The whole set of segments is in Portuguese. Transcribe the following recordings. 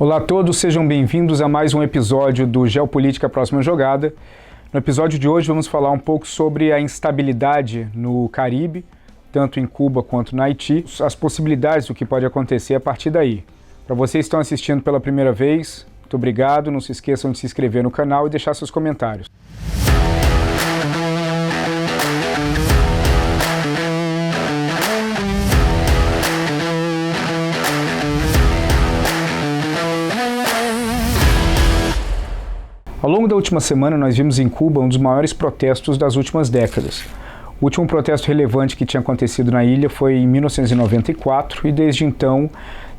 Olá a todos, sejam bem-vindos a mais um episódio do Geopolítica Próxima Jogada. No episódio de hoje vamos falar um pouco sobre a instabilidade no Caribe, tanto em Cuba quanto no Haiti, as possibilidades do que pode acontecer a partir daí. Para vocês que estão assistindo pela primeira vez, muito obrigado, não se esqueçam de se inscrever no canal e deixar seus comentários. Ao longo da última semana, nós vimos em Cuba um dos maiores protestos das últimas décadas. O último protesto relevante que tinha acontecido na ilha foi em 1994 e desde então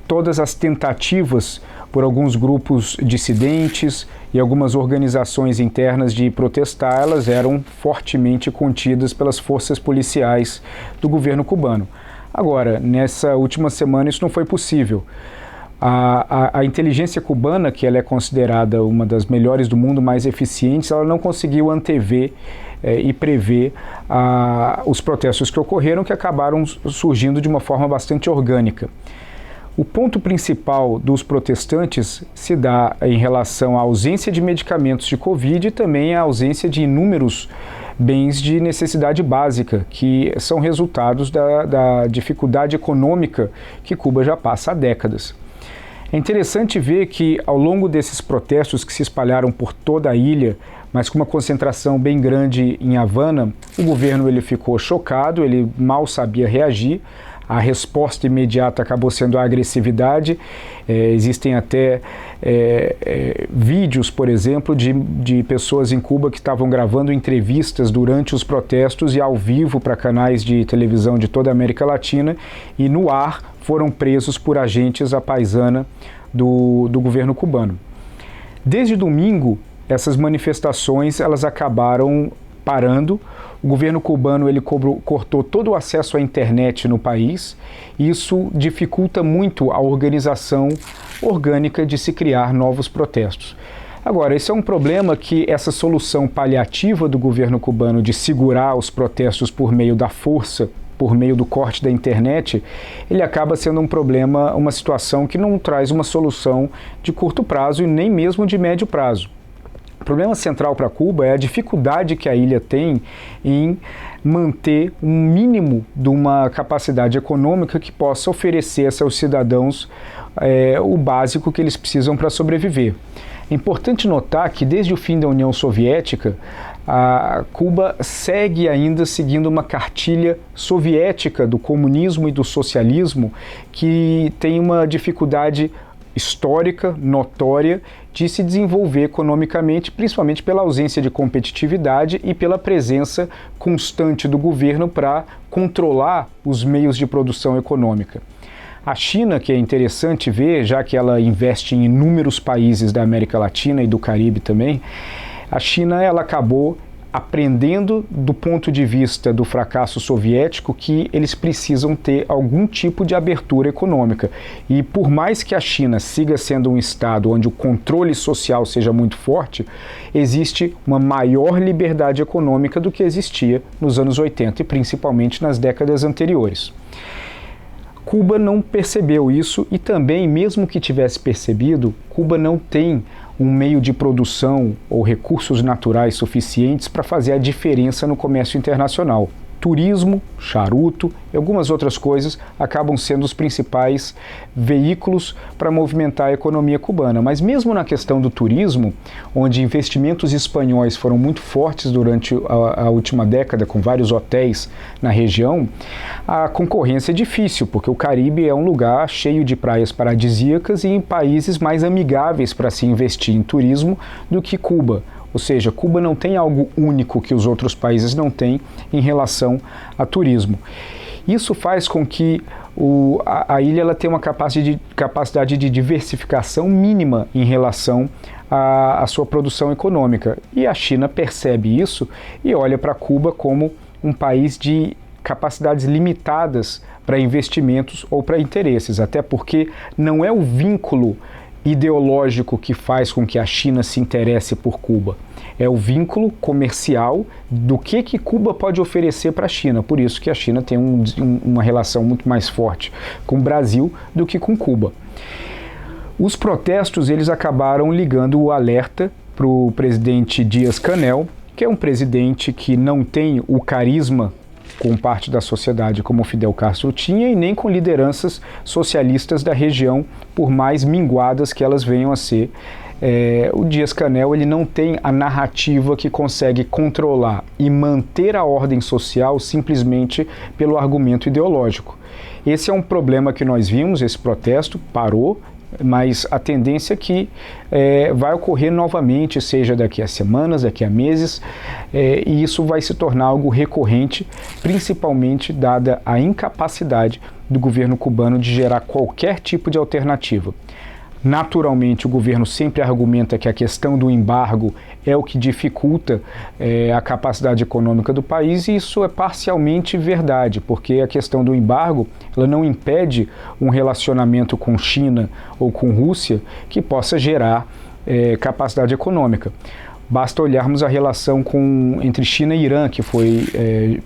todas as tentativas por alguns grupos dissidentes e algumas organizações internas de protestar, elas eram fortemente contidas pelas forças policiais do governo cubano. Agora, nessa última semana isso não foi possível. A inteligência cubana, que ela é considerada uma das melhores do mundo, mais eficientes, ela não conseguiu antever e prever os protestos que ocorreram, que acabaram surgindo de uma forma bastante orgânica. O ponto principal dos protestantes se dá em relação à ausência de medicamentos de Covid e também à ausência de inúmeros bens de necessidade básica, que são resultados da dificuldade econômica que Cuba já passa há décadas. É interessante ver que, ao longo desses protestos que se espalharam por toda a ilha, mas com uma concentração bem grande em Havana, o governo ele ficou chocado, ele mal sabia reagir. A resposta imediata acabou sendo a agressividade. Existem até vídeos, por exemplo, de pessoas em Cuba que estavam gravando entrevistas durante os protestos e ao vivo para canais de televisão de toda a América Latina, e no ar foram presos por agentes à paisana do governo cubano. Desde domingo, essas manifestações elas acabaram parando. O governo cubano ele cortou todo o acesso à internet no país. Isso dificulta muito a organização orgânica de se criar novos protestos. Agora, esse é um problema que essa solução paliativa do governo cubano de segurar os protestos por meio da força, por meio do corte da internet, ele acaba sendo um problema, uma situação que não traz uma solução de curto prazo e nem mesmo de médio prazo. O problema central para Cuba é a dificuldade que a ilha tem em manter um mínimo de uma capacidade econômica que possa oferecer a seus cidadãos o básico que eles precisam para sobreviver. É importante notar que desde o fim da União Soviética, a Cuba segue ainda seguindo uma cartilha soviética do comunismo e do socialismo que tem uma dificuldade histórica, notória, de se desenvolver economicamente, principalmente pela ausência de competitividade e pela presença constante do governo para controlar os meios de produção econômica. A China, que é interessante ver, já que ela investe em inúmeros países da América Latina e do Caribe também, a China ela acabou aprendendo do ponto de vista do fracasso soviético que eles precisam ter algum tipo de abertura econômica. E por mais que a China siga sendo um estado onde o controle social seja muito forte, existe uma maior liberdade econômica do que existia nos anos 80 e principalmente nas décadas anteriores. Cuba não percebeu isso e também, mesmo que tivesse percebido, Cuba não tem um meio de produção ou recursos naturais suficientes para fazer a diferença no comércio internacional. Turismo, charuto e algumas outras coisas acabam sendo os principais veículos para movimentar a economia cubana. Mas mesmo na questão do turismo, onde investimentos espanhóis foram muito fortes durante a última década, com vários hotéis na região, a concorrência é difícil, porque o Caribe é um lugar cheio de praias paradisíacas e em países mais amigáveis para se investir em turismo do que Cuba. Ou seja, Cuba não tem algo único que os outros países não têm em relação a turismo. Isso faz com que a ilha ela tenha uma capacidade de diversificação mínima em relação à sua produção econômica. E a China percebe isso e olha para Cuba como um país de capacidades limitadas para investimentos ou para interesses, até porque não é o vínculo ideológico que faz com que a China se interesse por Cuba. É o vínculo comercial do que Cuba pode oferecer para a China. Por isso que a China tem uma relação muito mais forte com o Brasil do que com Cuba. Os protestos eles acabaram ligando o alerta para o presidente Díaz-Canel, que é um presidente que não tem o carisma com parte da sociedade como Fidel Castro tinha e nem com lideranças socialistas da região, por mais minguadas que elas venham a ser. O Díaz-Canel ele não tem a narrativa que consegue controlar e manter a ordem social simplesmente pelo argumento ideológico. Esse é um problema que nós vimos, esse protesto parou, mas a tendência é que vai ocorrer novamente, seja daqui a semanas, daqui a meses, e isso vai se tornar algo recorrente, principalmente dada a incapacidade do governo cubano de gerar qualquer tipo de alternativa. Naturalmente, o governo sempre argumenta que a questão do embargo é o que dificulta a capacidade econômica do país, e isso é parcialmente verdade, porque a questão do embargo ela não impede um relacionamento com China ou com Rússia que possa gerar capacidade econômica. Basta olharmos a relação entre China e Irã, que foi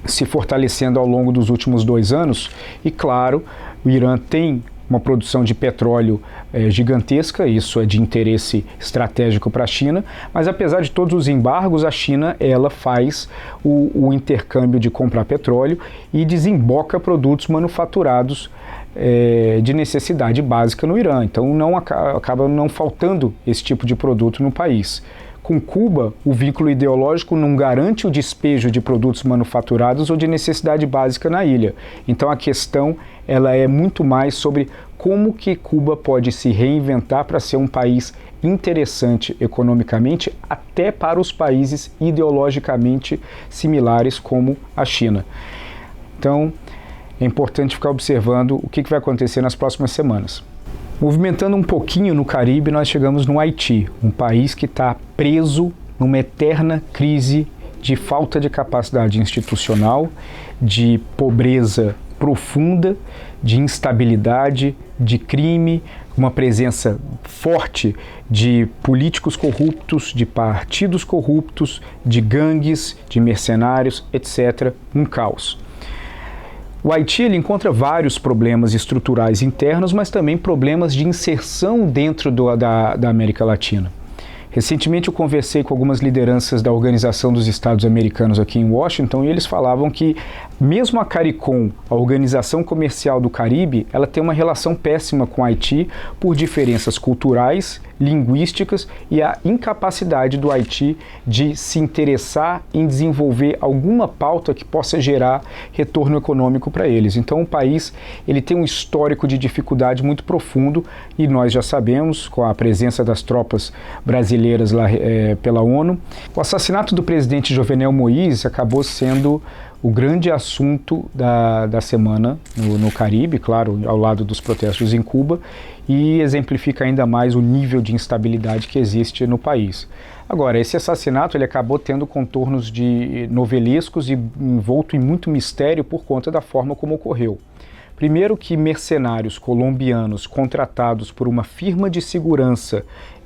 se fortalecendo ao longo dos últimos 2 anos, e claro, o Irã tem uma produção de petróleo gigantesca, isso é de interesse estratégico para a China, mas apesar de todos os embargos, a China ela faz o intercâmbio de comprar petróleo e desemboca produtos manufaturados de necessidade básica no Irã, então acaba não faltando esse tipo de produto no país. Com Cuba, o vínculo ideológico não garante o despejo de produtos manufaturados ou de necessidade básica na ilha. Então a questão ela é muito mais sobre como que Cuba pode se reinventar para ser um país interessante economicamente, até para os países ideologicamente similares como a China. Então é importante ficar observando o que vai acontecer nas próximas semanas. Movimentando um pouquinho no Caribe, nós chegamos no Haiti, um país que está preso numa eterna crise de falta de capacidade institucional, de pobreza profunda, de instabilidade, de crime, uma presença forte de políticos corruptos, de partidos corruptos, de gangues, de mercenários, etc. Um caos. O Haiti ele encontra vários problemas estruturais internos, mas também problemas de inserção dentro da América Latina. Recentemente eu conversei com algumas lideranças da Organização dos Estados Americanos aqui em Washington e eles falavam que mesmo a CARICOM, a Organização Comercial do Caribe, ela tem uma relação péssima com o Haiti por diferenças culturais, linguísticas e a incapacidade do Haiti de se interessar em desenvolver alguma pauta que possa gerar retorno econômico para eles. Então o país ele tem um histórico de dificuldade muito profundo e nós já sabemos, com a presença das tropas brasileiras lá pela ONU, o assassinato do presidente Jovenel Moïse acabou sendo o grande assunto da semana no Caribe, claro, ao lado dos protestos em Cuba, e exemplifica ainda mais o nível de instabilidade que existe no país. Agora, esse assassinato ele acabou tendo contornos de novelescos e envolto em muito mistério por conta da forma como ocorreu. Primeiro que mercenários colombianos contratados por uma firma de segurança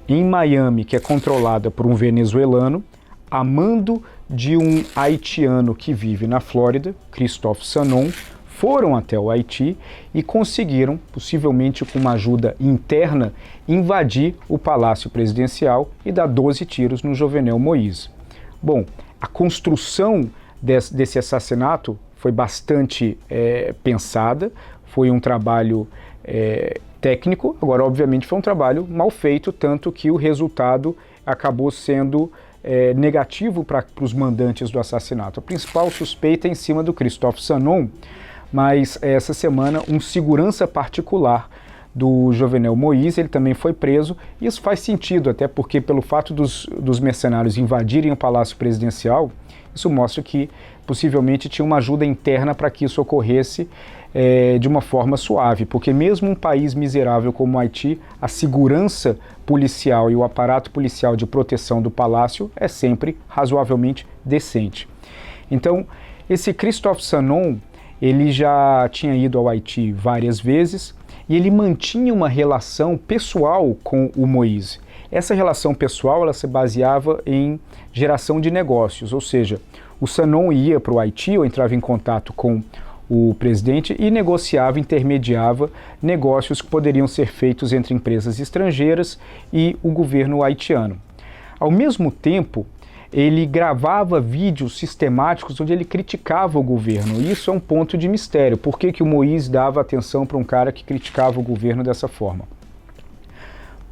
em Miami, que é controlada por um venezuelano, a mando de um haitiano que vive na Flórida, Christophe Sanon, foram até o Haiti e conseguiram, possivelmente com uma ajuda interna, invadir o Palácio Presidencial e dar 12 tiros no Jovenel Moïse. Bom, a construção desse assassinato foi bastante pensada, foi um trabalho técnico, agora obviamente foi um trabalho mal feito, tanto que o resultado acabou sendo negativo para os mandantes do assassinato. A principal suspeita é em cima do Christophe Sanon, mas essa semana um segurança particular do Jovenel Moïse, ele também foi preso, e isso faz sentido, até porque pelo fato dos mercenários invadirem o Palácio Presidencial, isso mostra que possivelmente tinha uma ajuda interna para que isso ocorresse de uma forma suave, porque mesmo um país miserável como o Haiti, a segurança policial e o aparato policial de proteção do palácio é sempre razoavelmente decente. Então, esse Christophe Sanon, ele já tinha ido ao Haiti várias vezes e ele mantinha uma relação pessoal com o Moïse. Essa relação pessoal ela se baseava em geração de negócios, ou seja, o Sanon ia para o Haiti ou entrava em contato com o presidente e negociava, intermediava negócios que poderiam ser feitos entre empresas estrangeiras e o governo haitiano. Ao mesmo tempo, ele gravava vídeos sistemáticos onde ele criticava o governo. Isso é um ponto de mistério. Por que o Moïse dava atenção para um cara que criticava o governo dessa forma?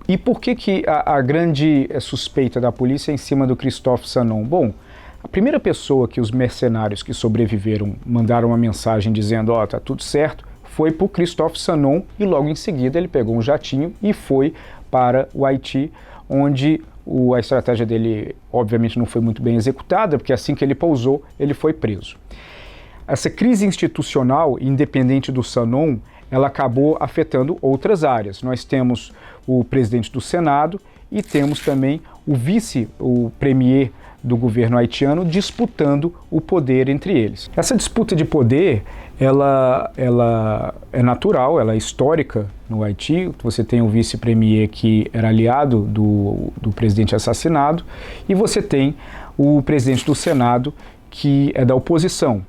E por que a grande suspeita da polícia é em cima do Christophe Sanon? Bom, a primeira pessoa que os mercenários que sobreviveram mandaram uma mensagem dizendo tá tudo certo, foi para o Christophe Sanon e logo em seguida ele pegou um jatinho e foi para o Haiti, onde a estratégia dele obviamente não foi muito bem executada, porque assim que ele pousou, ele foi preso. Essa crise institucional, independente do Sanon, ela acabou afetando outras áreas. Nós temos o presidente do Senado e temos também o vice, o premier do governo haitiano, disputando o poder entre eles. Essa disputa de poder, ela é natural, ela é histórica no Haiti. Você tem o vice-premier que era aliado do presidente assassinado e você tem o presidente do Senado que é da oposição.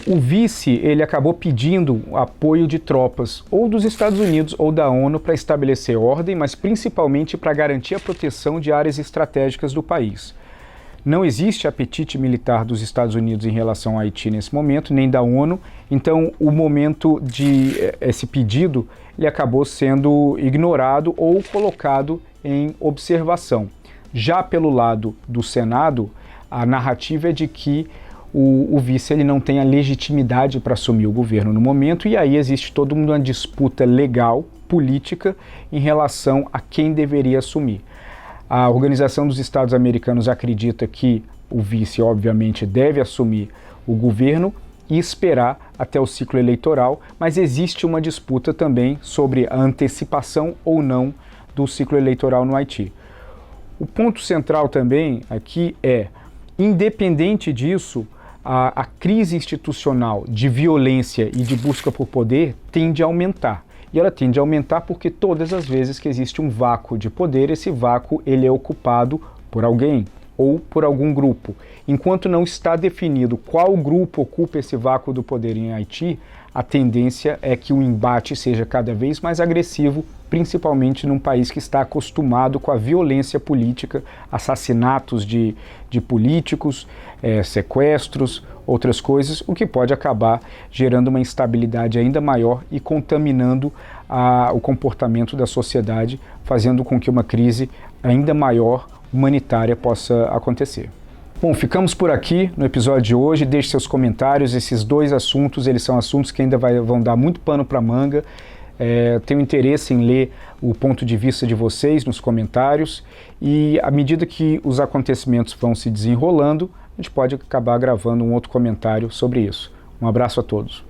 O vice, ele acabou pedindo apoio de tropas ou dos Estados Unidos ou da ONU para estabelecer ordem, mas principalmente para garantir a proteção de áreas estratégicas do país. Não existe apetite militar dos Estados Unidos em relação ao Haiti nesse momento, nem da ONU, então o momento de esse pedido ele acabou sendo ignorado ou colocado em observação. Já pelo lado do Senado, a narrativa é de que o vice ele não tem a legitimidade para assumir o governo no momento, e aí existe toda uma disputa legal, política, em relação a quem deveria assumir. A Organização dos Estados Americanos acredita que o vice, obviamente, deve assumir o governo e esperar até o ciclo eleitoral, mas existe uma disputa também sobre a antecipação ou não do ciclo eleitoral no Haiti. O ponto central também aqui é, independente disso, a crise institucional de violência e de busca por poder tende a aumentar. E ela tende a aumentar porque todas as vezes que existe um vácuo de poder, esse vácuo ele é ocupado por alguém ou por algum grupo. Enquanto não está definido qual grupo ocupa esse vácuo do poder em Haiti, a tendência é que o embate seja cada vez mais agressivo, principalmente num país que está acostumado com a violência política, assassinatos de políticos, sequestros, outras coisas, o que pode acabar gerando uma instabilidade ainda maior e contaminando o comportamento da sociedade, fazendo com que uma crise ainda maior humanitária possa acontecer. Bom, ficamos por aqui no episódio de hoje. Deixe seus comentários. Esses dois assuntos, eles são assuntos que ainda vão dar muito pano para manga. Tenho interesse em ler o ponto de vista de vocês nos comentários e à medida que os acontecimentos vão se desenrolando, a gente pode acabar gravando um outro comentário sobre isso. Um abraço a todos.